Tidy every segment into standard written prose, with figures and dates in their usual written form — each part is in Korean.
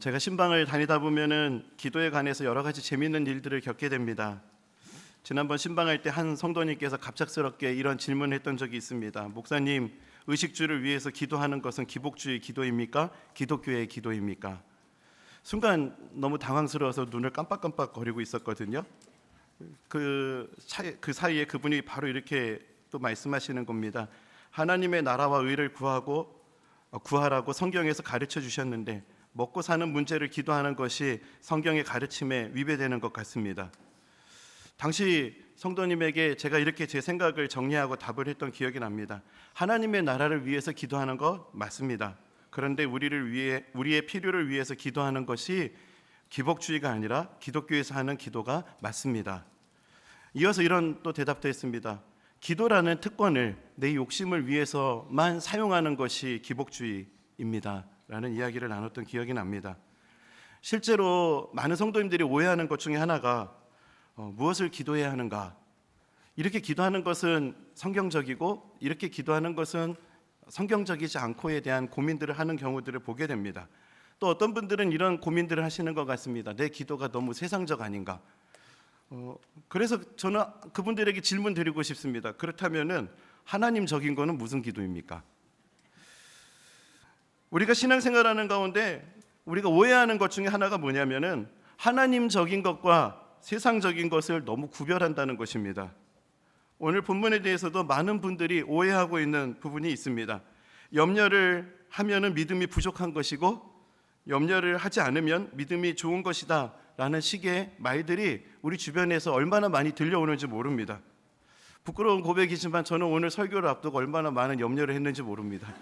제가 신방을 다니다 보면은 기도에 관해서 여러 가지 재미있는 일들을 겪게 됩니다. 지난번 신방할 때 한 성도님께서 갑작스럽게 이런 질문을 했던 적이 있습니다. 목사님, 의식주를 위해서 기도하는 것은 기복주의 기도입니까? 기독교의 기도입니까? 순간 너무 당황스러워서 눈을 깜빡깜빡 거리고 있었거든요. 그 사이에 그분이 바로 이렇게 또 말씀하시는 겁니다. 하나님의 나라와 의를 구하라고 성경에서 가르쳐 주셨는데 먹고 사는 문제를 기도하는 것이 성경의 가르침에 위배되는 것 같습니다. 당시 성도님에게 제가 이렇게 제 생각을 정리하고 답을 했던 기억이 납니다. 하나님의 나라를 위해서 기도하는 것 맞습니다. 그런데 우리의 필요를 위해서 기도하는 것이 기복주의가 아니라 기독교에서 하는 기도가 맞습니다. 이어서 이런 또 대답도 했습니다. 기도라는 특권을 내 욕심을 위해서만 사용하는 것이 기복주의입니다 라는 이야기를 나눴던 기억이 납니다. 실제로 많은 성도님들이 오해하는 것 중에 하나가 무엇을 기도해야 하는가, 이렇게 기도하는 것은 성경적이고 이렇게 기도하는 것은 성경적이지 않고에 대한 고민들을 하는 경우들을 보게 됩니다. 또 어떤 분들은 이런 고민들을 하시는 것 같습니다. 내 기도가 너무 세상적 아닌가. 그래서 저는 그분들에게 질문 드리고 싶습니다. 그렇다면은 하나님적인 거는 무슨 기도입니까? 우리가 신앙생활하는 가운데 우리가 오해하는 것 중에 하나가 뭐냐면은 하나님적인 것과 세상적인 것을 너무 구별한다는 것입니다. 오늘 본문에 대해서도 많은 분들이 오해하고 있는 부분이 있습니다. 염려를 하면은 믿음이 부족한 것이고 염려를 하지 않으면 믿음이 좋은 것이다 라는 식의 말들이 우리 주변에서 얼마나 많이 들려오는지 모릅니다. 부끄러운 고백이지만 저는 오늘 설교를 앞두고 얼마나 많은 염려를 했는지 모릅니다.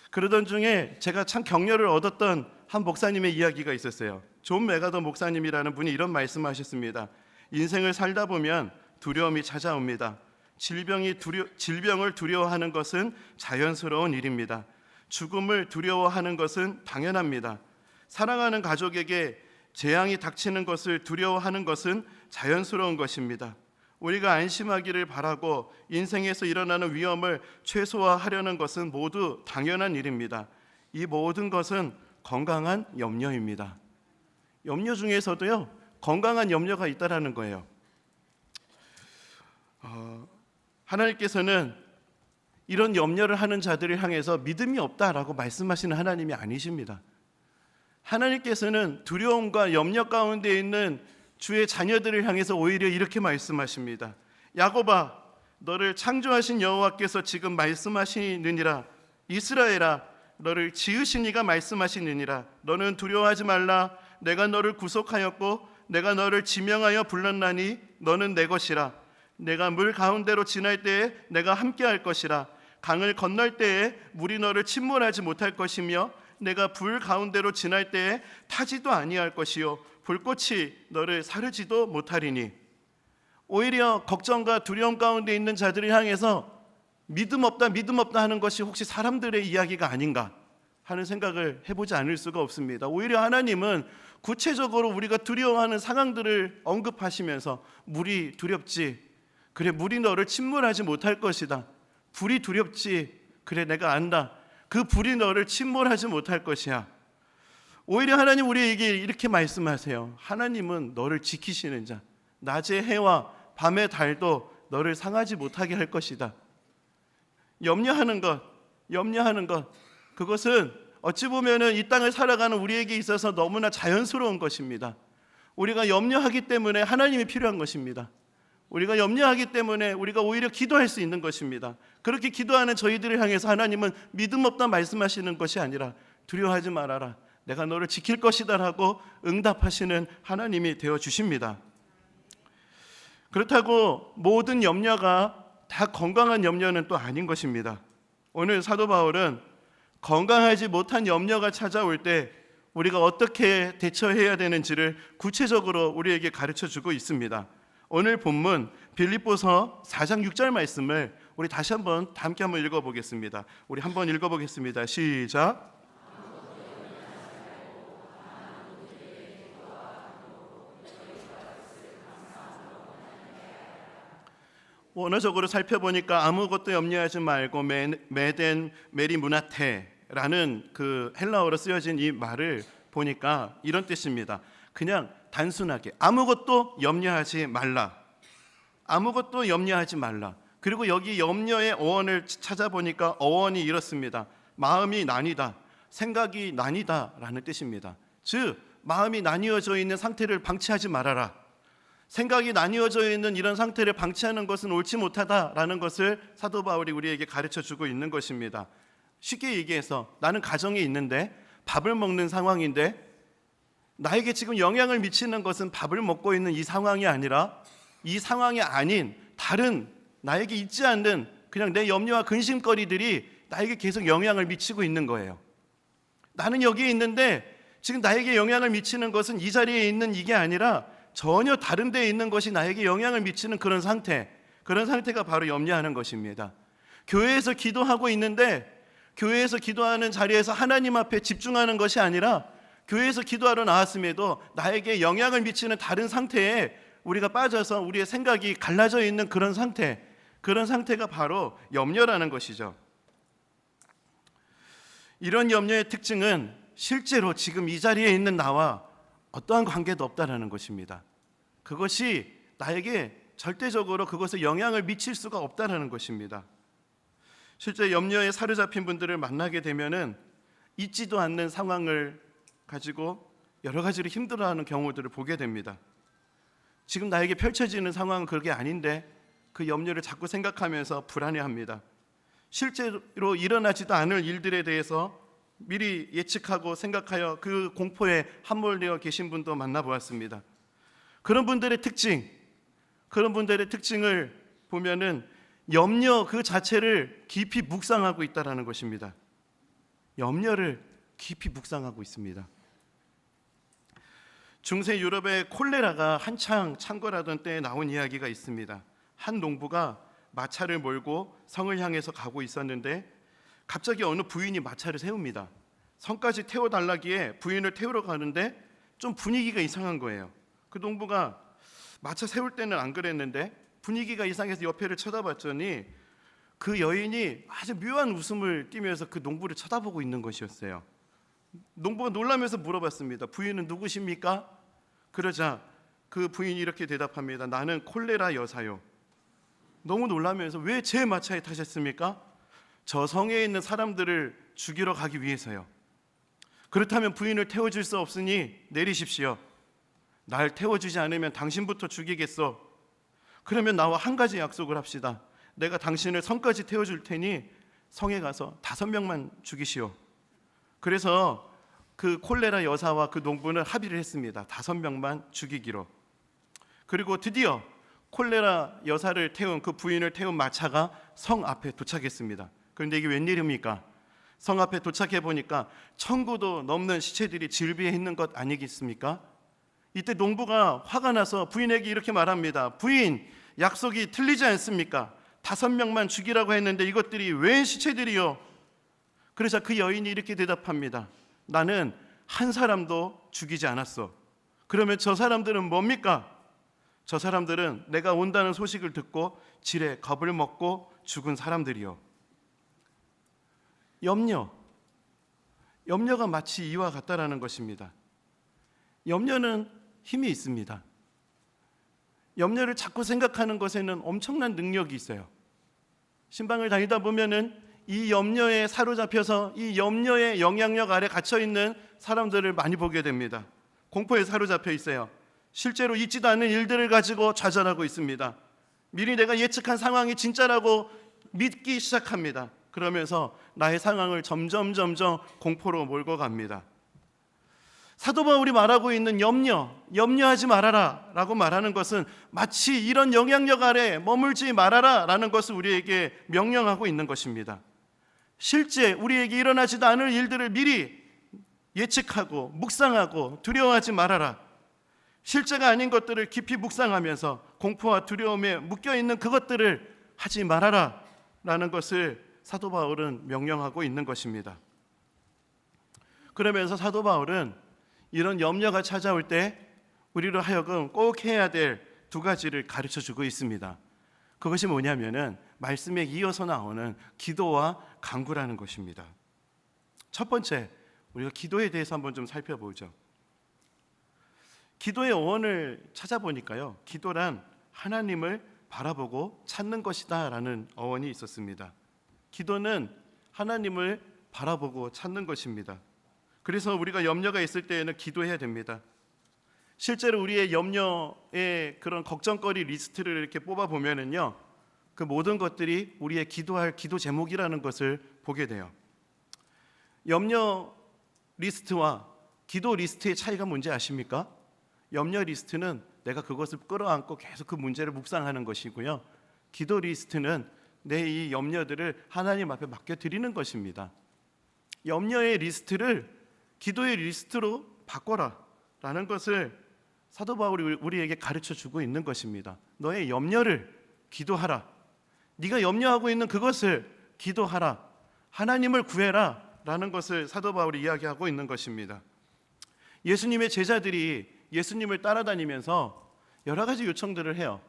그러던 중에 제가 참 격려를 얻었던 한 목사님의 이야기가 있었어요. 존 메가더 목사님이라는 분이 이런 말씀하셨습니다. 인생을 살다 보면 두려움이 찾아옵니다. 질병을 두려워하는 것은 자연스러운 일입니다. 죽음을 두려워하는 것은 당연합니다. 사랑하는 가족에게 재앙이 닥치는 것을 두려워하는 것은 자연스러운 것입니다. 우리가 안심하기를 바라고 인생에서 일어나는 위험을 최소화하려는 것은 모두 당연한 일입니다. 이 모든 것은 건강한 염려입니다. 염려 중에서도요, 건강한 염려가 있다라는 거예요. 하나님께서는 이런 염려를 하는 자들을 향해서 믿음이 없다라고 말씀하시는 하나님이 아니십니다. 하나님께서는 두려움과 염려 가운데 있는 주의 자녀들을 향해서 오히려 이렇게 말씀하십니다. 야곱아, 너를 창조하신 여호와께서 지금 말씀하시느니라. 이스라엘아, 너를 지으신 이가 말씀하시느니라. 너는 두려워하지 말라. 내가 너를 구속하였고 내가 너를 지명하여 불렀나니 너는 내 것이라. 내가 물 가운데로 지날 때에 내가 함께할 것이라. 강을 건널 때에 물이 너를 침몰하지 못할 것이며 내가 불 가운데로 지날 때에 타지도 아니할 것이요 불꽃이 너를 사르지도 못하리니. 오히려 걱정과 두려움 가운데 있는 자들을 향해서 믿음 없다 하는 것이 혹시 사람들의 이야기가 아닌가 하는 생각을 해보지 않을 수가 없습니다. 오히려 하나님은 구체적으로 우리가 두려워하는 상황들을 언급하시면서 물이 두렵지, 그래 물이 너를 침몰하지 못할 것이다. 불이 두렵지, 그래 내가 안다. 그 불이 너를 침몰하지 못할 것이야. 오히려 하나님 우리에게 이렇게 말씀하세요. 하나님은 너를 지키시는 자, 낮의 해와 밤의 달도 너를 상하지 못하게 할 것이다. 염려하는 것, 그것은 어찌 보면은 이 땅을 살아가는 우리에게 있어서 너무나 자연스러운 것입니다. 우리가 염려하기 때문에 하나님이 필요한 것입니다. 우리가 염려하기 때문에 우리가 오히려 기도할 수 있는 것입니다. 그렇게 기도하는 저희들을 향해서 하나님은 믿음 없다 말씀하시는 것이 아니라 두려워하지 말아라, 내가 너를 지킬 것이다 라고 응답하시는 하나님이 되어주십니다. 그렇다고 모든 염려가 다 건강한 염려는 또 아닌 것입니다. 오늘 사도 바울은 건강하지 못한 염려가 찾아올 때 우리가 어떻게 대처해야 되는지를 구체적으로 우리에게 가르쳐주고 있습니다. 오늘 본문 빌립보서 4장 6절 말씀을 우리 다시 한번 함께 한번 읽어보겠습니다. 우리 한번 읽어보겠습니다. 시작. 원어적으로 살펴보니까 아무것도 염려하지 말고 메덴 메리 무나테 염려라는 그 헬라어로 쓰여진 이 말을 보니까 이런 뜻입니다. 그냥 단순하게 아무것도 염려하지 말라. 아무것도 염려하지 말라. 그리고 여기 염려의 어원을 찾아보니까 어원이 이렇습니다. 마음이 나뉘다, 생각이 나뉘다 라는 뜻입니다. 즉 마음이 나뉘어져 있는 상태를 방치하지 말아라. 생각이 나뉘어져 있는 이런 상태를 방치하는 것은 옳지 못하다라는 것을 사도 바울이 우리에게 가르쳐주고 있는 것입니다. 쉽게 얘기해서 나는 가정에 있는데 밥을 먹는 상황인데 나에게 지금 영향을 미치는 것은 밥을 먹고 있는 이 상황이 아니라 이 상황이 아닌 다른 나에게 있지 않는 그냥 내 염려와 근심거리들이 나에게 계속 영향을 미치고 있는 거예요. 나는 여기에 있는데 지금 나에게 영향을 미치는 것은 이 자리에 있는 이게 아니라 전혀 다른 데에 있는 것이 나에게 영향을 미치는 그런 상태가 바로 염려하는 것입니다. 교회에서 기도하고 있는데 교회에서 기도하는 자리에서 하나님 앞에 집중하는 것이 아니라 교회에서 기도하러 나왔음에도 나에게 영향을 미치는 다른 상태에 우리가 빠져서 우리의 생각이 갈라져 있는 그런 상태가 바로 염려라는 것이죠. 이런 염려의 특징은 실제로 지금 이 자리에 있는 나와 어떠한 관계도 없다라는 것입니다. 그것이 나에게 절대적으로 그것에 영향을 미칠 수가 없다라는 것입니다. 실제 염려에 사로잡힌 분들을 만나게 되면은 잊지도 않는 상황을 가지고 여러 가지로 힘들어하는 경우들을 보게 됩니다. 지금 나에게 펼쳐지는 상황은 그게 아닌데 그 염려를 자꾸 생각하면서 불안해합니다. 실제로 일어나지도 않을 일들에 대해서 미리 예측하고 생각하여 그 공포에 함몰되어 계신 분도 만나보았습니다. 그런 분들의 특징을 보면은 염려 그 자체를 깊이 묵상하고 있다라는 것입니다. 염려를 깊이 묵상하고 있습니다. 중세 유럽의 콜레라가 한창 창궐하던 때에 나온 이야기가 있습니다. 한 농부가 마차를 몰고 성을 향해서 가고 있었는데 갑자기 어느 부인이 마차를 세웁니다. 성까지 태워달라기에 부인을 태우러 가는데 좀 분위기가 이상한 거예요. 그 농부가 마차 세울 때는 안 그랬는데 분위기가 이상해서 옆에를 쳐다봤더니 그 여인이 아주 묘한 웃음을 띠면서 그 농부를 쳐다보고 있는 것이었어요. 농부가 놀라면서 물어봤습니다. 부인은 누구십니까? 그러자 그 부인이 이렇게 대답합니다. 나는 콜레라 여사요. 너무 놀라면서 왜 제 마차에 타셨습니까? 저 성에 있는 사람들을 죽이러 가기 위해서요. 그렇다면 부인을 태워줄 수 없으니 내리십시오. 날 태워주지 않으면 당신부터 죽이겠소. 그러면 나와 한 가지 약속을 합시다. 내가 당신을 성까지 태워줄 테니 성에 가서 5명만 죽이시오. 그래서 그 콜레라 여사와 그 농부는 합의를 했습니다. 5명만 죽이기로. 그리고 드디어 콜레라 여사를 태운 그 부인을 태운 마차가 성 앞에 도착했습니다. 그런데 이게 웬일입니까? 성 앞에 도착해 보니까 1000구도 넘는 시체들이 질비해 있는 것 아니겠습니까? 이때 농부가 화가 나서 부인에게 이렇게 말합니다. 부인, 약속이 틀리지 않습니까? 5명만 죽이라고 했는데 이것들이 웬 시체들이요? 그래서 그 여인이 이렇게 대답합니다. 나는 한 사람도 죽이지 않았어. 그러면 저 사람들은 뭡니까? 저 사람들은 내가 온다는 소식을 듣고 질에 겁을 먹고 죽은 사람들이요. 염려가 마치 이와 같다라는 것입니다. 염려는 힘이 있습니다. 염려를 자꾸 생각하는 것에는 엄청난 능력이 있어요. 신방을 다니다 보면은 이 염려에 사로잡혀서 이 염려의 영향력 아래 갇혀 있는 사람들을 많이 보게 됩니다. 공포에 사로잡혀 있어요. 실제로 있지도 않은 일들을 가지고 좌절하고 있습니다. 미리 내가 예측한 상황이 진짜라고 믿기 시작합니다. 그러면서 나의 상황을 점점 공포로 몰고 갑니다. 사도 바울이 말하고 있는 염려하지 말아라 라고 말하는 것은 마치 이런 영향력 아래 머물지 말아라 라는 것을 우리에게 명령하고 있는 것입니다. 실제 우리에게 일어나지도 않을 일들을 미리 예측하고 묵상하고 두려워하지 말아라. 실제가 아닌 것들을 깊이 묵상하면서 공포와 두려움에 묶여있는 그것들을 하지 말아라 라는 것을 사도 바울은 명령하고 있는 것입니다. 그러면서 사도 바울은 이런 염려가 찾아올 때 우리로 하여금 꼭 해야 될 2가지를 가르쳐주고 있습니다. 그것이 뭐냐면은 말씀에 이어서 나오는 기도와 간구라는 것입니다. 첫 번째, 우리가 기도에 대해서 한번 좀 살펴보죠. 기도의 어원을 찾아보니까요, 기도란 하나님을 바라보고 찾는 것이다 라는 어원이 있었습니다. 기도는 하나님을 바라보고 찾는 것입니다. 그래서 우리가 염려가 있을 때에는 기도해야 됩니다. 실제로 우리의 염려의 그런 걱정거리 리스트를 이렇게 뽑아보면은요, 그 모든 것들이 우리의 기도할 기도 제목이라는 것을 보게 돼요. 염려 리스트와 기도 리스트의 차이가 뭔지 아십니까? 염려 리스트는 내가 그것을 끌어안고 계속 그 문제를 묵상하는 것이고요, 기도 리스트는 내 이 염려들을 하나님 앞에 맡겨드리는 것입니다. 염려의 리스트를 기도의 리스트로 바꿔라 라는 것을 사도 바울이 우리에게 가르쳐주고 있는 것입니다. 너의 염려를 기도하라, 네가 염려하고 있는 그것을 기도하라, 하나님을 구해라 라는 것을 사도 바울이 이야기하고 있는 것입니다. 예수님의 제자들이 예수님을 따라다니면서 여러 가지 요청들을 해요.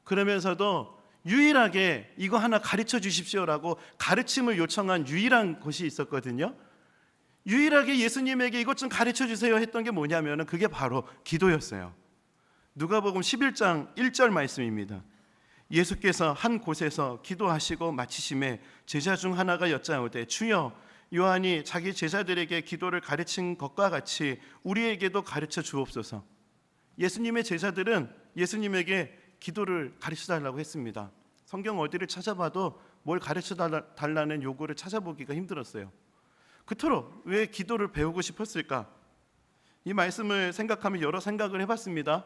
그러면서도 유일하게 이거 하나 가르쳐 주십시오라고 가르침을 요청한 유일한 곳이 있었거든요. 유일하게 예수님에게 이것 좀 가르쳐 주세요 했던 게 뭐냐면 그게 바로 기도였어요. 누가복음 11장 1절 말씀입니다. 예수께서 한 곳에서 기도하시고 마치심에 제자 중 하나가 여짜오되 주여, 요한이 자기 제자들에게 기도를 가르친 것과 같이 우리에게도 가르쳐 주옵소서. 예수님의 제자들은 예수님에게 기도를 가르쳐 달라고 했습니다. 성경 어디를 찾아봐도 뭘 가르쳐 달라는 요구를 찾아보기가 힘들었어요. 그토록 왜 기도를 배우고 싶었을까? 이 말씀을 생각하면 여러 생각을 해봤습니다.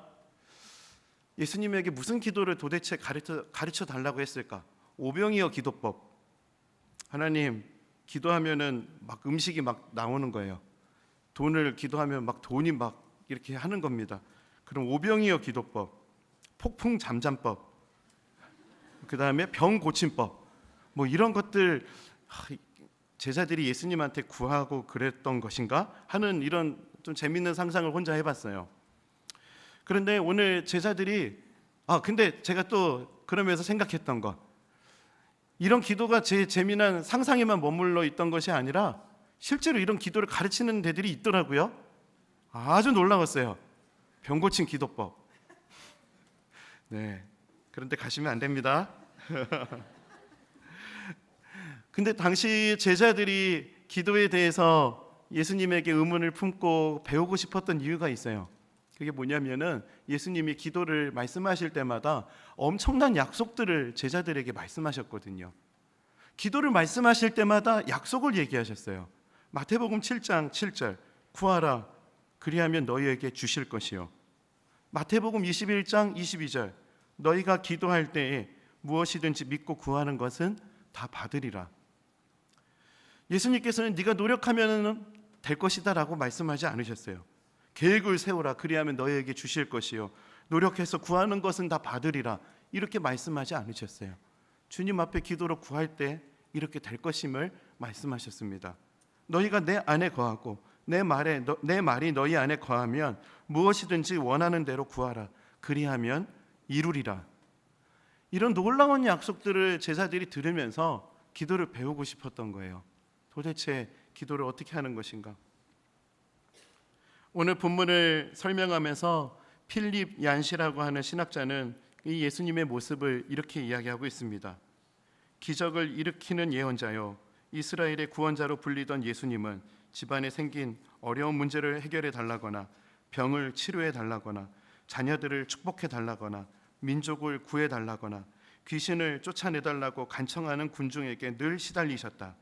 예수님에게 무슨 기도를 도대체 가르쳐 달라고 했을까? 오병이어 기도법. 하나님, 기도하면은 막 음식이 막 나오는 거예요. 돈을 기도하면 막 돈이 막 이렇게 하는 겁니다. 그럼 오병이어 기도법, 폭풍 잠잠법, 그 다음에 병 고침법, 뭐 이런 것들 제자들이 예수님한테 구하고 그랬던 것인가 하는 이런 좀 재밌는 상상을 혼자 해봤어요. 그런데 오늘 제자들이 근데 제가 또 그러면서 생각했던 것, 이런 기도가 제 재미난 상상에만 머물러 있던 것이 아니라 실제로 이런 기도를 가르치는 데들이 있더라고요. 아주 놀라웠어요. 병 고침 기도법. 네, 그런데 가시면 안 됩니다. 근데 당시 제자들이 기도에 대해서 예수님에게 의문을 품고 배우고 싶었던 이유가 있어요. 그게 뭐냐면은 예수님이 기도를 말씀하실 때마다 엄청난 약속들을 제자들에게 말씀하셨거든요. 기도를 말씀하실 때마다 약속을 얘기하셨어요. 마태복음 7장 7절, 구하라 그리하면 너희에게 주실 것이요. 마태복음 21장 22절, 너희가 기도할 때에 무엇이든지 믿고 구하는 것은 다 받으리라. 예수님께서는 네가 노력하면 될 것이다 라고 말씀하지 않으셨어요. 계획을 세우라 그리하면 너희에게 주실 것이요, 노력해서 구하는 것은 다 받으리라, 이렇게 말씀하지 않으셨어요. 주님 앞에 기도로 구할 때 이렇게 될 것임을 말씀하셨습니다. 너희가 내 안에 거하고 내 말이 너희 안에 거하면 무엇이든지 원하는 대로 구하라 그리하면 이루리라. 이런 놀라운 약속들을 제자들이 들으면서 기도를 배우고 싶었던 거예요. 도대체 기도를 어떻게 하는 것인가? 오늘 본문을 설명하면서 필립 얀시라고 하는 신학자는 이 예수님의 모습을 이렇게 이야기하고 있습니다. 기적을 일으키는 예언자요, 이스라엘의 구원자로 불리던 예수님은 집안에 생긴 어려운 문제를 해결해 달라거나 병을 치료해 달라거나 자녀들을 축복해 달라거나 민족을 구해 달라거나 귀신을 쫓아내 달라고 간청하는 군중에게 늘 시달리셨다.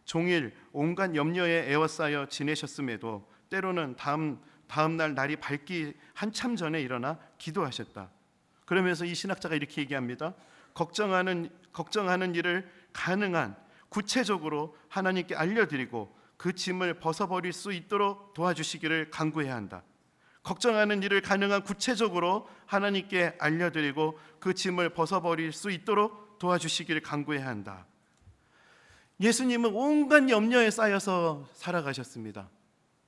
종일 온갖 염려에 에워싸여 지내셨음에도 때로는 다음 날 날이 밝기 한참 전에 일어나 기도하셨다. 그러면서 이 신학자가 이렇게 얘기합니다. 걱정하는 일을 가능한 구체적으로 하나님께 알려드리고 그 짐을 벗어버릴 수 있도록 도와주시기를 간구해야 한다. 걱정하는 일을 가능한 구체적으로 하나님께 알려드리고 그 짐을 벗어버릴 수 있도록 도와주시기를 간구해야 한다. 예수님은 온갖 염려에 쌓여서 살아가셨습니다.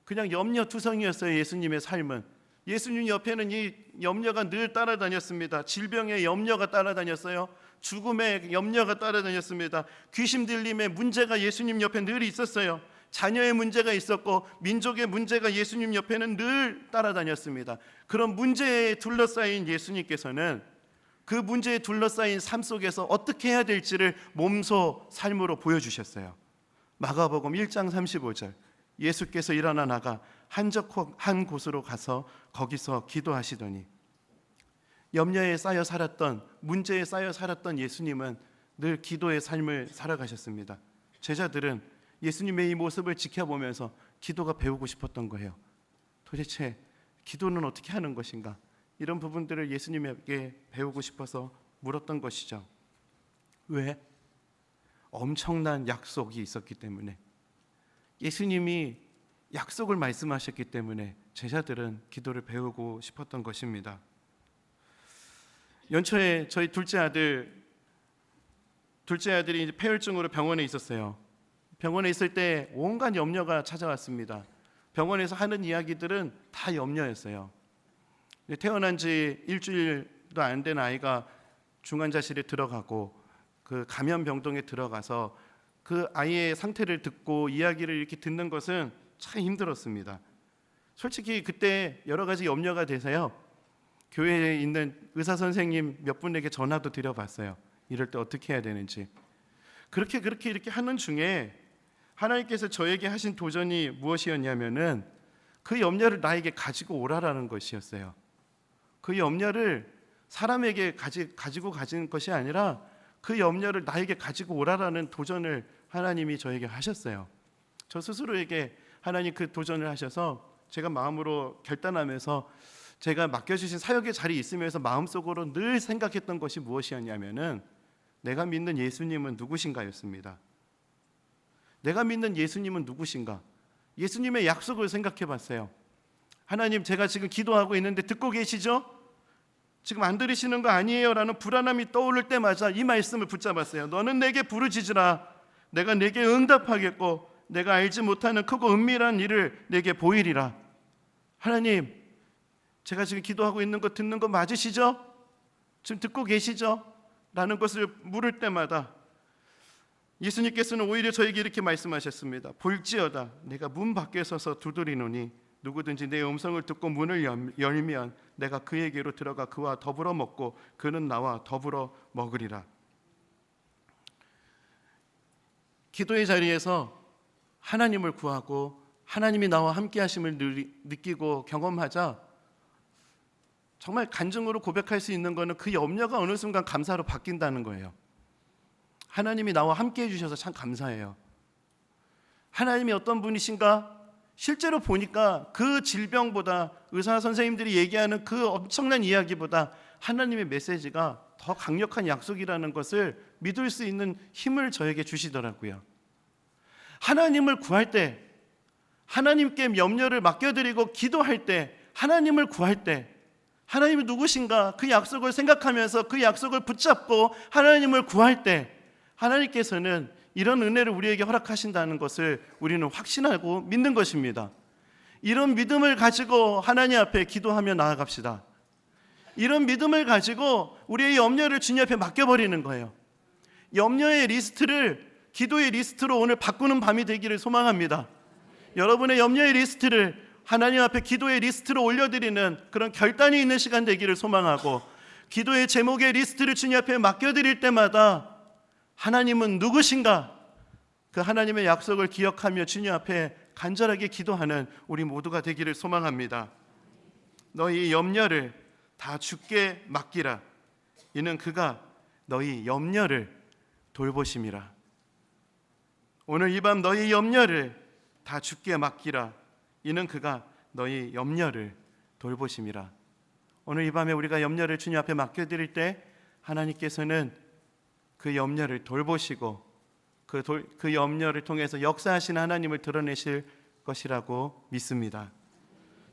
그냥 염려투성이었어요. 예수님의 삶은. 예수님 옆에는 이 염려가 늘 따라다녔습니다. 질병의 염려가 따라다녔어요. 죽음의 염려가 따라다녔습니다. 귀신 들림의 문제가 예수님 옆에 늘 있었어요. 자녀의 문제가 있었고 민족의 문제가 예수님 옆에는 늘 따라다녔습니다. 그런 문제에 둘러싸인 예수님께서는 그 문제에 둘러싸인 삶 속에서 어떻게 해야 될지를 몸소 삶으로 보여주셨어요. 마가복음 1장 35절, 예수께서 일어나 나가 한적한 곳으로 가서 거기서 기도하시더니, 염려에 쌓여 살았던, 문제에 쌓여 살았던 예수님은 늘 기도의 삶을 살아가셨습니다. 제자들은 예수님의 이 모습을 지켜보면서 기도가 배우고 싶었던 거예요. 도대체 기도는 어떻게 하는 것인가? 이런 부분들을 예수님에게 배우고 싶어서 물었던 것이죠. 왜? 엄청난 약속이 있었기 때문에, 예수님이 약속을 말씀하셨기 때문에 제자들은 기도를 배우고 싶었던 것입니다. 연초에 저희 둘째 아들이 이제 폐혈증으로 병원에 있었어요. 병원에 있을 때 온갖 염려가 찾아왔습니다. 병원에서 하는 이야기들은 다 염려였어요. 태어난 지 일주일도 안 된 아이가 중환자실에 들어가고 그 감염병동에 들어가서 그 아이의 상태를 듣고 이야기를 이렇게 듣는 것은 참 힘들었습니다. 솔직히 그때 여러 가지 염려가 돼서요, 교회에 있는 의사 선생님 몇 분에게 전화도 드려봤어요. 이럴 때 어떻게 해야 되는지. 그렇게 이렇게 하는 중에 하나님께서 저에게 하신 도전이 무엇이었냐면은 그 염려를 나에게 가지고 오라라는 것이었어요. 그 염려를 사람에게 가지고 가진 것이 아니라 그 염려를 나에게 가지고 오라라는 도전을 하나님이 저에게 하셨어요. 저 스스로에게 하나님 그 도전을 하셔서 제가 마음으로 결단하면서 제가 맡겨주신 사역의 자리에 있으면서 마음속으로 늘 생각했던 것이 무엇이었냐면은 내가 믿는 예수님은 누구신가였습니다. 내가 믿는 예수님은 누구신가? 예수님의 약속을 생각해 봤어요. 하나님, 제가 지금 기도하고 있는데 듣고 계시죠? 지금 안 들으시는 거 아니에요? 라는 불안함이 떠오를 때마다 이 말씀을 붙잡았어요. 너는 내게 부르짖으라. 내가 내게 응답하겠고 내가 알지 못하는 크고 은밀한 일을 내게 보이리라. 하나님, 제가 지금 기도하고 있는 거 듣는 거 맞으시죠? 지금 듣고 계시죠? 라는 것을 물을 때마다 예수님께서는 오히려 저에게 이렇게 말씀하셨습니다. 볼지어다 내가 문 밖에 서서 두드리노니 누구든지 내 음성을 듣고 문을 열면 내가 그에게로 들어가 그와 더불어 먹고 그는 나와 더불어 먹으리라. 기도의 자리에서 하나님을 구하고 하나님이 나와 함께 하심을 느끼고 경험하자 정말 간증으로 고백할 수 있는 것은 그 염려가 어느 순간 감사로 바뀐다는 거예요. 하나님이 나와 함께 해주셔서 참 감사해요. 하나님이 어떤 분이신가? 실제로 보니까 그 질병보다 의사 선생님들이 얘기하는 그 엄청난 이야기보다 하나님의 메시지가 더 강력한 약속이라는 것을 믿을 수 있는 힘을 저에게 주시더라고요. 하나님을 구할 때, 하나님께 염려를 맡겨드리고 기도할 때, 하나님을 구할 때 하나님이 누구신가? 그 약속을 생각하면서 그 약속을 붙잡고 하나님을 구할 때 하나님께서는 이런 은혜를 우리에게 허락하신다는 것을 우리는 확신하고 믿는 것입니다. 이런 믿음을 가지고 하나님 앞에 기도하며 나아갑시다. 이런 믿음을 가지고 우리의 염려를 주님 앞에 맡겨버리는 거예요. 염려의 리스트를 기도의 리스트로 오늘 바꾸는 밤이 되기를 소망합니다. 여러분의 염려의 리스트를 하나님 앞에 기도의 리스트로 올려드리는 그런 결단이 있는 시간 되기를 소망하고, 기도의 제목의 리스트를 주님 앞에 맡겨드릴 때마다 하나님은 누구신가? 그 하나님의 약속을 기억하며 주님 앞에 간절하게 기도하는 우리 모두가 되기를 소망합니다. 너희 염려를 다 주께 맡기라. 이는 그가 너희 염려를 돌보심이라. 오늘 이 밤 너희 염려를 다 주께 맡기라. 이는 그가 너희 염려를 돌보심이라. 오늘 이 밤에 우리가 염려를 주님 앞에 맡겨드릴 때 하나님께서는 그 염려를 돌보시고 그 염려를 통해서 역사하시는 하나님을 드러내실 것이라고 믿습니다.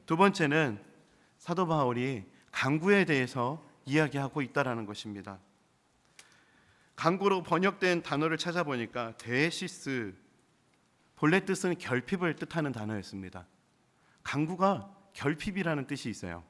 두 번째는 사도 바울이 간구에 대해서 이야기하고 있다는 것입니다. 간구로 번역된 단어를 찾아보니까 데시스, 본래 뜻은 결핍을 뜻하는 단어였습니다. 간구가 결핍이라는 뜻이 있어요.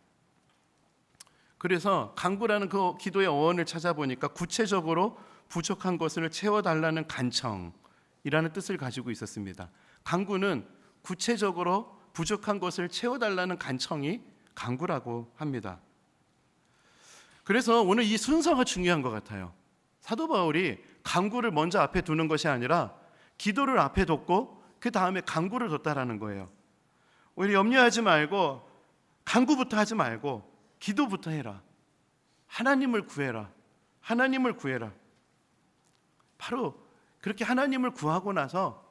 그래서 간구라는 그 기도의 어원을 찾아보니까 구체적으로 부족한 것을 채워달라는 간청이라는 뜻을 가지고 있었습니다. 간구는 구체적으로 부족한 것을 채워달라는 간청이 간구라고 합니다. 그래서 오늘 이 순서가 중요한 것 같아요. 사도 바울이 간구를 먼저 앞에 두는 것이 아니라 기도를 앞에 뒀고 그 다음에 간구를 뒀다라는 거예요. 오히려 염려하지 말고 간구부터 하지 말고 기도부터 해라. 하나님을 구해라. 하나님을 구해라. 바로 그렇게 하나님을 구하고 나서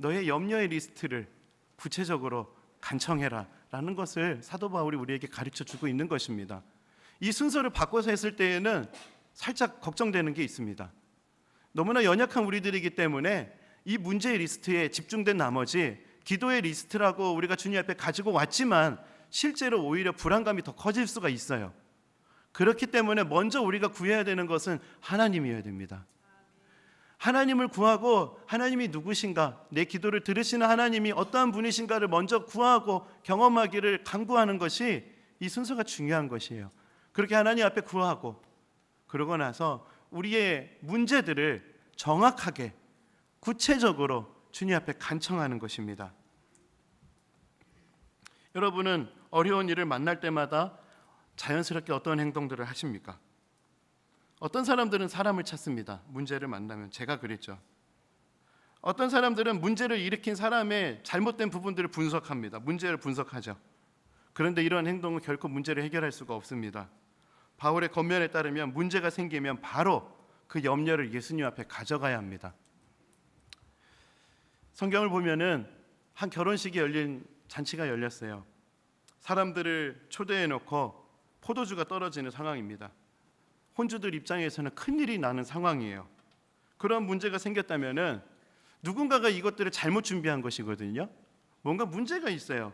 너의 염려의 리스트를 구체적으로 간청해라 라는 것을 사도 바울이 우리에게 가르쳐 주고 있는 것입니다. 이 순서를 바꿔서 했을 때에는 살짝 걱정되는 게 있습니다. 너무나 연약한 우리들이기 때문에 이 문제의 리스트에 집중된 나머지 기도의 리스트라고 우리가 주님 앞에 가지고 왔지만 실제로 오히려 불안감이 더 커질 수가 있어요. 그렇기 때문에 먼저 우리가 구해야 되는 것은 하나님이어야 됩니다. 하나님을 구하고 하나님이 누구신가, 내 기도를 들으시는 하나님이 어떠한 분이신가를 먼저 구하고 경험하기를 간구하는 것이 이 순서가 중요한 것이에요. 그렇게 하나님 앞에 구하고 그러고 나서 우리의 문제들을 정확하게 구체적으로 주님 앞에 간청하는 것입니다. 여러분은 어려운 일을 만날 때마다 자연스럽게 어떤 행동들을 하십니까? 어떤 사람들은 사람을 찾습니다. 문제를 만나면. 제가 그랬죠. 어떤 사람들은 문제를 일으킨 사람의 잘못된 부분들을 분석합니다. 문제를 분석하죠. 그런데 이런 행동은 결코 문제를 해결할 수가 없습니다. 바울의 권면에 따르면 문제가 생기면 바로 그 염려를 예수님 앞에 가져가야 합니다. 성경을 보면은 한 결혼식이 열린 잔치가 열렸어요. 사람들을 초대해 놓고 포도주가 떨어지는 상황입니다. 혼주들 입장에서는 큰일이 나는 상황이에요. 그런 문제가 생겼다면은 누군가가 이것들을 잘못 준비한 것이거든요. 뭔가 문제가 있어요.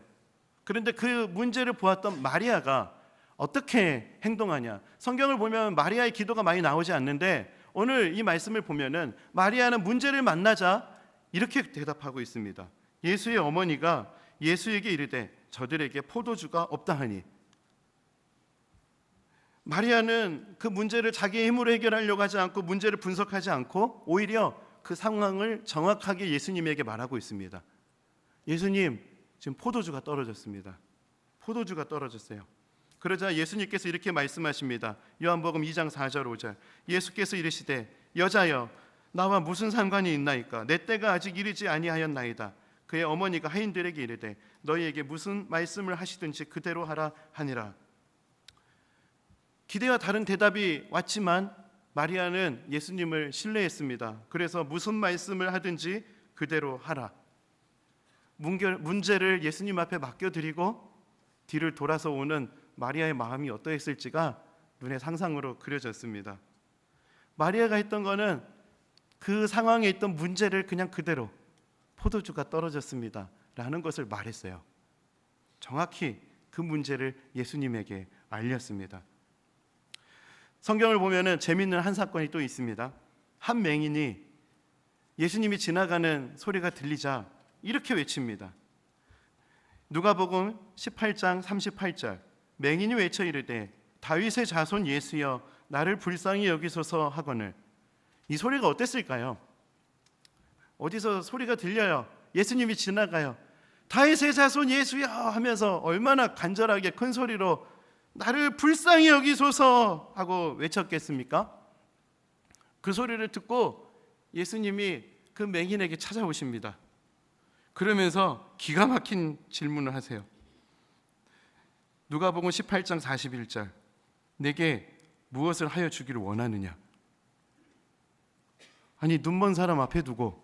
그런데 그 문제를 보았던 마리아가 어떻게 행동하냐? 성경을 보면 마리아의 기도가 많이 나오지 않는데 오늘 이 말씀을 보면은 마리아는 문제를 만나자 이렇게 대답하고 있습니다. 예수의 어머니가 예수에게 이르되 저들에게 포도주가 없다 하니. 마리아는 그 문제를 자기의 힘으로 해결하려고 하지 않고 문제를 분석하지 않고 오히려 그 상황을 정확하게 예수님에게 말하고 있습니다. 예수님, 지금 포도주가 떨어졌습니다. 포도주가 떨어졌어요. 그러자 예수님께서 이렇게 말씀하십니다. 요한복음 2장 4절 5절. 예수께서 이르시되 여자여 나와 무슨 상관이 있나이까? 내 때가 아직 이르지 아니하였나이다. 그의 어머니가 하인들에게 이르되 너희에게 무슨 말씀을 하시든지 그대로 하라 하니라. 기대와 다른 대답이 왔지만 마리아는 예수님을 신뢰했습니다. 그래서 무슨 말씀을 하든지 그대로 하라. 문제를 예수님 앞에 맡겨드리고 뒤를 돌아서 오는 마리아의 마음이 어떠했을지가 눈에 상상으로 그려졌습니다. 마리아가 했던 거는 그 상황에 있던 문제를 그냥 그대로 포도주가 떨어졌습니다 라는 것을 말했어요. 정확히 그 문제를 예수님에게 알렸습니다. 성경을 보면은 재미있는 한 사건이 또 있습니다. 한 맹인이 예수님이 지나가는 소리가 들리자 이렇게 외칩니다. 누가복음 18장 38절. 맹인이 외쳐 이르되 다윗의 자손 예수여 나를 불쌍히 여기소서 하거늘. 이 소리가 어땠을까요? 어디서 소리가 들려요. 예수님이 지나가요. 다윗의 자손 예수여 하면서 얼마나 간절하게 큰 소리로 나를 불쌍히 여기소서 하고 외쳤겠습니까? 그 소리를 듣고 예수님이 그 맹인에게 찾아오십니다. 그러면서 기가 막힌 질문을 하세요. 누가복음 18장 41절. 내게 무엇을 하여 주기를 원하느냐? 아니 눈먼 사람 앞에 두고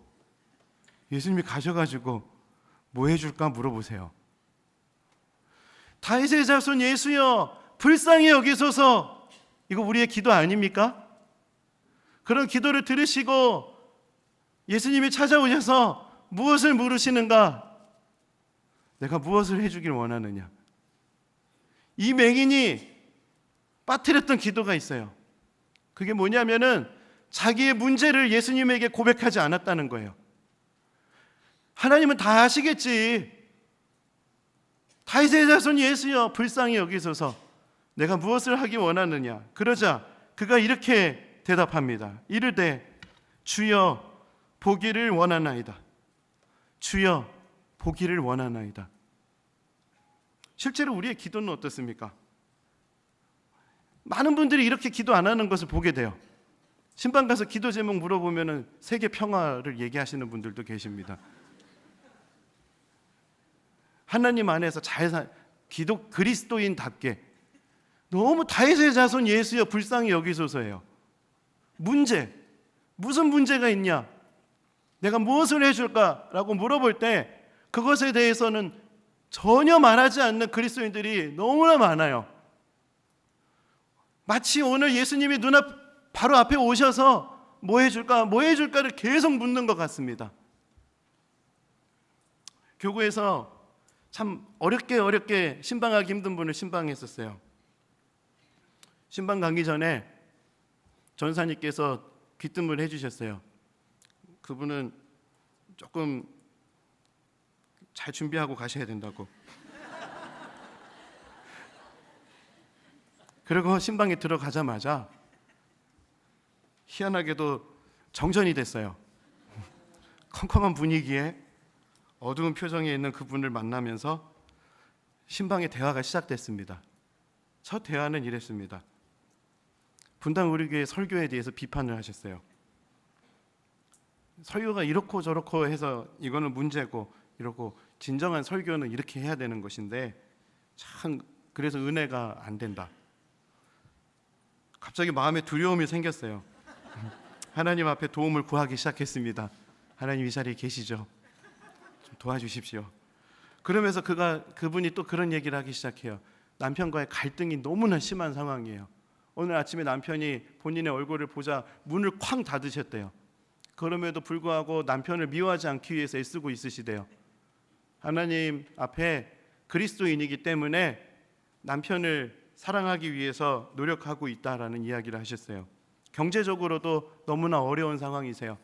예수님이 가셔가지고 뭐 해줄까 물어보세요. 다윗의 자손 예수여 불쌍히 여기소서. 이거 우리의 기도 아닙니까? 그런 기도를 들으시고 예수님이 찾아오셔서 무엇을 물으시는가? 내가 무엇을 해주길 원하느냐? 이 맹인이 빠뜨렸던 기도가 있어요. 그게 뭐냐면은 자기의 문제를 예수님에게 고백하지 않았다는 거예요. 하나님은 다 아시겠지. 다윗의 자손 예수여 불쌍히 여기소서. 내가 무엇을 하기 원하느냐? 그러자 그가 이렇게 대답합니다. 이르되 주여 보기를 원하나이다. 주여 보기를 원하나이다. 실제로 우리의 기도는 어떻습니까? 많은 분들이 이렇게 기도 안 하는 것을 보게 돼요. 신방 가서 기도 제목 물어보면 세계 평화를 얘기하시는 분들도 계십니다. 하나님 안에서 기도 그리스도인답게 너무 다윗의 자손 예수여 불쌍히 여기소서예요. 무슨 문제가 있냐? 내가 무엇을 해줄까라고 물어볼 때 그것에 대해서는 전혀 말하지 않는 그리스도인들이 너무나 많아요. 마치 오늘 예수님이 눈앞 바로 앞에 오셔서 뭐 해줄까를 계속 묻는 것 같습니다. 교구에서 참 어렵게 신방하기 힘든 분을 신방했었어요. 신방 가기 전에 전사님께서 귀뜸을 해주셨어요. 그분은 조금 잘 준비하고 가셔야 된다고. 그리고 신방에 들어가자마자 희한하게도 정전이 됐어요. 컴컴한 분위기에 어두운 표정에 있는 그분을 만나면서 신방의 대화가 시작됐습니다. 첫 대화는 이랬습니다. 분당 우리 교회 설교에 대해서 비판을 하셨어요. 설교가 이렇고 저렇고 해서 이거는 문제고 이러고 진정한 설교는 이렇게 해야 되는 것인데 참 그래서 은혜가 안 된다. 갑자기 마음에 두려움이 생겼어요. 하나님 앞에 도움을 구하기 시작했습니다. 하나님 이 자리에 계시죠? 좀 도와주십시오. 그러면서 그분이 또 그런 얘기를 하기 시작해요. 남편과의 갈등이 너무나 심한 상황이에요. 오늘 아침에 남편이 본인의 얼굴을 보자 문을 쾅 닫으셨대요. 그럼에도 불구하고 남편을 미워하지 않기 위해서 애쓰고 있으시대요. 하나님 앞에 그리스도인이기 때문에 남편을 사랑하기 위해서 노력하고 있다라는 이야기를 하셨어요. 경제적으로도 너무나 어려운 상황이세요.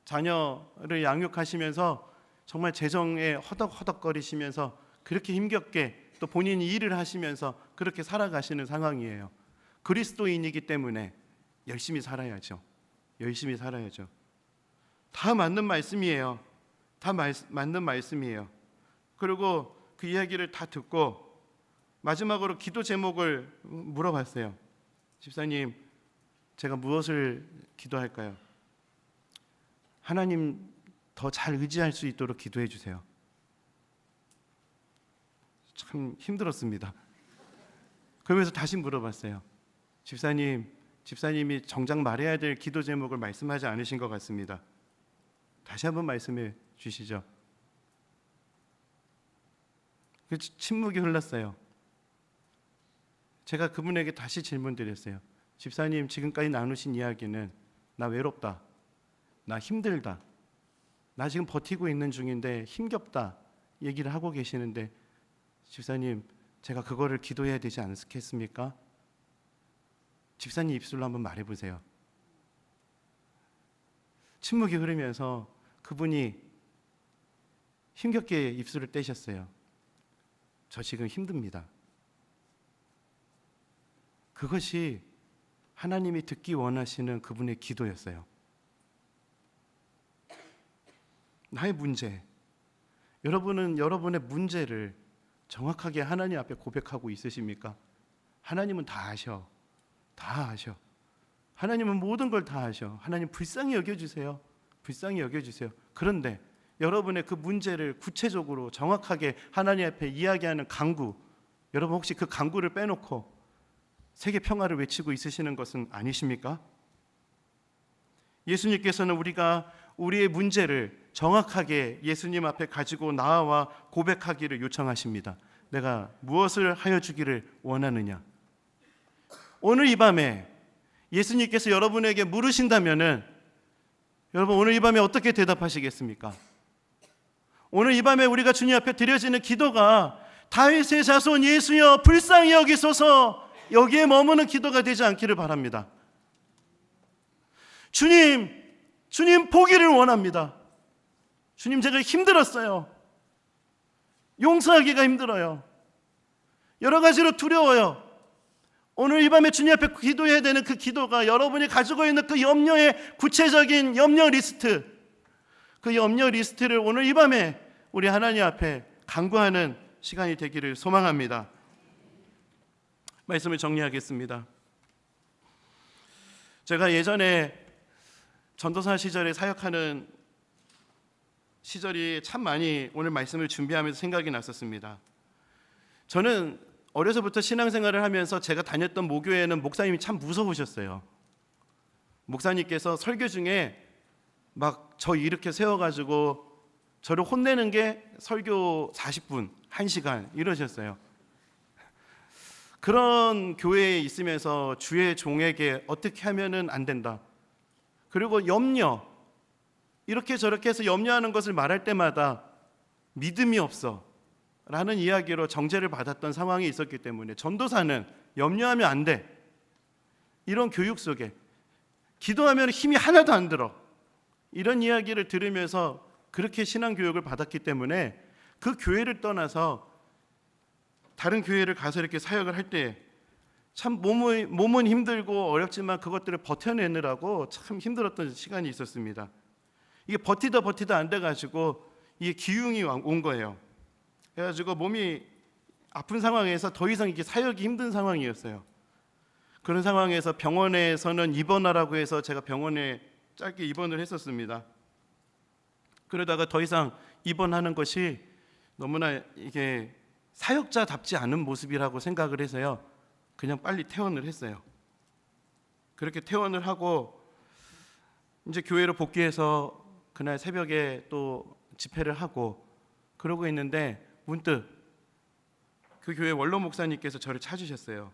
자녀를 양육하시면서 정말 재정에 허덕허덕거리시면서 그렇게 힘겹게 또 본인이 일을 하시면서 그렇게 살아가시는 상황이에요. 그리스도인이기 때문에 열심히 살아야죠. 다 맞는 말씀이에요. 맞는 말씀이에요. 그리고 그 이야기를 다 듣고 마지막으로 기도 제목을 물어봤어요. 집사님, 제가 무엇을 기도할까요? 하나님 더 잘 의지할 수 있도록 기도해 주세요. 참 힘들었습니다. 그러면서 다시 물어봤어요. 집사님이 정작 말해야 될 기도 제목을 말씀하지 않으신 것 같습니다. 다시 한번 말씀해 주시죠. 침묵이 흘렀어요. 제가 그분에게 다시 질문드렸어요. 집사님, 지금까지 나누신 이야기는 나 외롭다, 나 힘들다, 나 지금 버티고 있는 중인데 힘겹다 얘기를 하고 계시는데 집사님, 제가 그거를 기도해야 되지 않겠습니까? 집사님 입술로 한번 말해보세요. 침묵이 흐르면서 그분이 힘겹게 입술을 떼셨어요. 저 지금 힘듭니다. 그것이 하나님이 듣기 원하시는 그분의 기도였어요. 나의 문제, 여러분은 여러분의 문제를 정확하게 하나님 앞에 고백하고 있으십니까? 하나님은 다 아셔. 하나님은 모든 걸 다 아셔. 하나님 불쌍히 여겨주세요. 그런데 여러분의 그 문제를 구체적으로 정확하게 하나님 앞에 이야기하는 강구, 여러분 혹시 그 강구를 빼놓고 세계 평화를 외치고 있으시는 것은 아니십니까? 예수님께서는 우리가 우리의 문제를 정확하게 예수님 앞에 가지고 나와 고백하기를 요청하십니다. 내가 무엇을 하여 주기를 원하느냐? 오늘 이 밤에 예수님께서 여러분에게 물으신다면은 여러분 오늘 이 밤에 어떻게 대답하시겠습니까? 오늘 이 밤에 우리가 주님 앞에 드려지는 기도가 다윗의 자손 예수여 불쌍히 여기소서, 여기에 머무는 기도가 되지 않기를 바랍니다. 주님 보기를 원합니다. 주님, 제가 힘들었어요. 용서하기가 힘들어요. 여러 가지로 두려워요. 오늘 이 밤에 주님 앞에 기도해야 되는 그 기도가 여러분이 가지고 있는 그 염려의 구체적인 염려 리스트, 그 염려 리스트를 오늘 이 밤에 우리 하나님 앞에 간구하는 시간이 되기를 소망합니다. 말씀을 정리하겠습니다. 제가 예전에 전도사 시절에 사역하는 시절이 참 많이 오늘 말씀을 준비하면서 생각이 났었습니다. 저는 어려서부터 신앙생활을 하면서 제가 다녔던 모교회는 목사님이 참 무서우셨어요. 목사님께서 설교 중에 막 저 이렇게 세워가지고 저를 혼내는 게 설교 40분, 1시간 이러셨어요. 그런 교회에 있으면서 주의 종에게 어떻게 하면은 안 된다. 그리고 염려, 이렇게 저렇게 해서 염려하는 것을 말할 때마다 믿음이 없어 라는 이야기로 정죄를 받았던 상황이 있었기 때문에 전도사는 염려하면 안 돼. 이런 교육 속에 기도하면 힘이 하나도 안 들어. 이런 이야기를 들으면서 그렇게 신앙교육을 받았기 때문에 그 교회를 떠나서 다른 교회를 가서 이렇게 사역을 할 때 참 몸은 힘들고 어렵지만 그것들을 버텨내느라고 참 힘들었던 시간이 있었습니다. 이게 버티다 안 돼가지고 이게 기흉이 온 거예요. 그래가지고 몸이 아픈 상황에서 더 이상 이게 사역이 힘든 상황이었어요. 그런 상황에서 병원에서는 입원하라고 해서 제가 병원에 짧게 입원을 했었습니다. 그러다가 더 이상 입원하는 것이 너무나 이게 사역자답지 않은 모습이라고 생각을 해서요, 그냥 빨리 퇴원을 했어요. 그렇게 퇴원을 하고 이제 교회로 복귀해서 그날 새벽에 또 집회를 하고 그러고 있는데 문득 그 교회 원로 목사님께서 저를 찾으셨어요.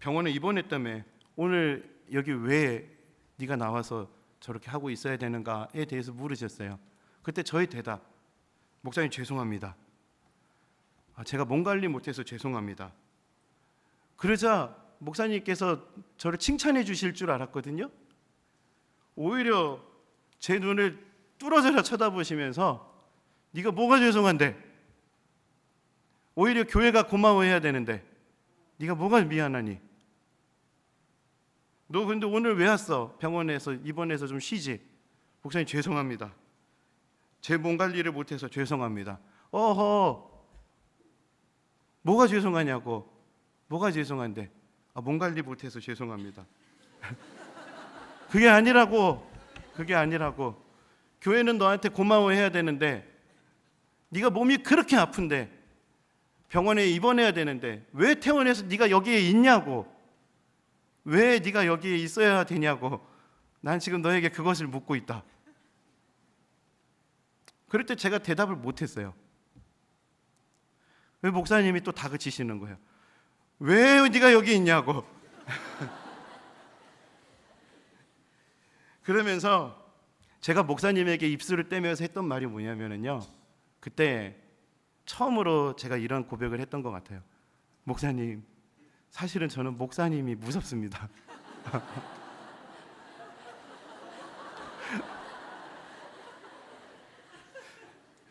병원에 입원했다며 오늘 여기 왜 네가 나와서 저렇게 하고 있어야 되는가에 대해서 물으셨어요. 그때 저의 대답, 목사님 죄송합니다. 제가 몸 관리 못해서 죄송합니다. 그러자 목사님께서 저를 칭찬해 주실 줄 알았거든요. 오히려 제 눈을 뚫어져라 쳐다보시면서 네가 뭐가 죄송한데, 오히려 교회가 고마워해야 되는데 네가 뭐가 미안하니? 너 근데 오늘 왜 왔어? 병원에서 입원해서 좀 쉬지. 목사님 죄송합니다. 제 몸 관리를 못해서 죄송합니다. 어허, 뭐가 죄송하냐고. 뭐가 죄송한데? 몸 관리 못해서 죄송합니다. 그게 아니라고. 교회는 너한테 고마워해야 되는데 네가 몸이 그렇게 아픈데 병원에 입원해야 되는데 왜 퇴원해서 네가 여기에 있냐고. 왜 네가 여기에 있어야 되냐고. 난 지금 너에게 그것을 묻고 있다. 그럴 때 제가 대답을 못했어요. 왜 목사님이 또 다그치시는 거예요. 왜 네가 여기 있냐고. 그러면서 제가 목사님에게 입술을 떼면서 했던 말이 뭐냐면요, 그때 처음으로 제가 이런 고백을 했던 것 같아요. 목사님, 사실은 저는 목사님이 무섭습니다.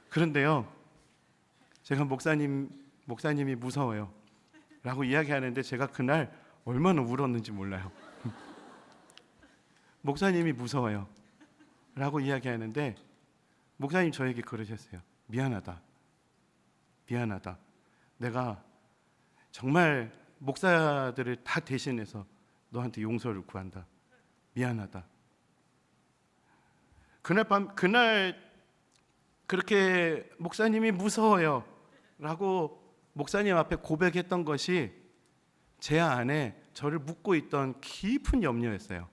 그런데요, 제가 목사님이 무서워요 라고 이야기하는데 제가 그날 얼마나 울었는지 몰라요. 목사님이 무서워요 라고 이야기하는데 목사님 저에게 그러셨어요. 미안하다. 내가 정말 목사들을 다 대신해서 너한테 용서를 구한다. 미안하다. 그날 그렇게 목사님이 무서워요 라고 목사님 앞에 고백했던 것이 제 안에 저를 묻고 있던 깊은 염려였어요.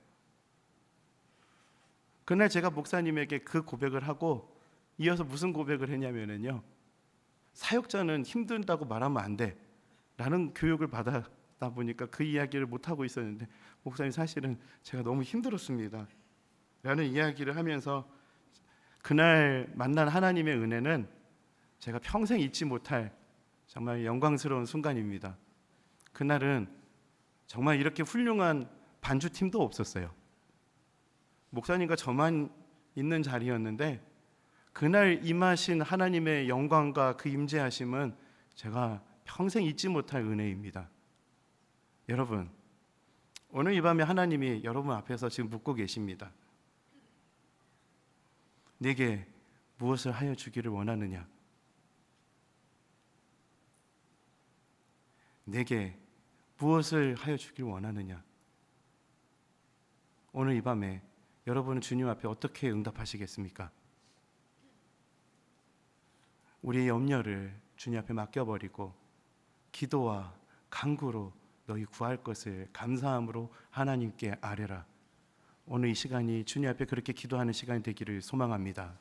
그날 제가 목사님에게 그 고백을 하고 이어서 무슨 고백을 했냐면요, 사역자는 힘든다고 말하면 안 돼 라는 교육을 받았다 보니까 그 이야기를 못하고 있었는데, 목사님 사실은 제가 너무 힘들었습니다 라는 이야기를 하면서 그날 만난 하나님의 은혜는 제가 평생 잊지 못할 정말 영광스러운 순간입니다. 그날은 정말 이렇게 훌륭한 반주팀도 없었어요. 목사님과 저만 있는 자리였는데 그날 임하신 하나님의 영광과 그 임재하심은 제가 평생 잊지 못할 은혜입니다. 여러분, 오늘 이 밤에 하나님이 여러분 앞에서 지금 묻고 계십니다. 내게 무엇을 하여 주기를 원하느냐? 내게 무엇을 하여 주기를 원하느냐? 오늘 이 밤에 여러분은 주님 앞에 어떻게 응답하시겠습니까? 우리의 염려를 주님 앞에 맡겨버리고 기도와 간구로 너희 구할 것을 감사함으로 하나님께 아뢰라. 오늘 이 시간이 주님 앞에 그렇게 기도하는 시간이 되기를 소망합니다.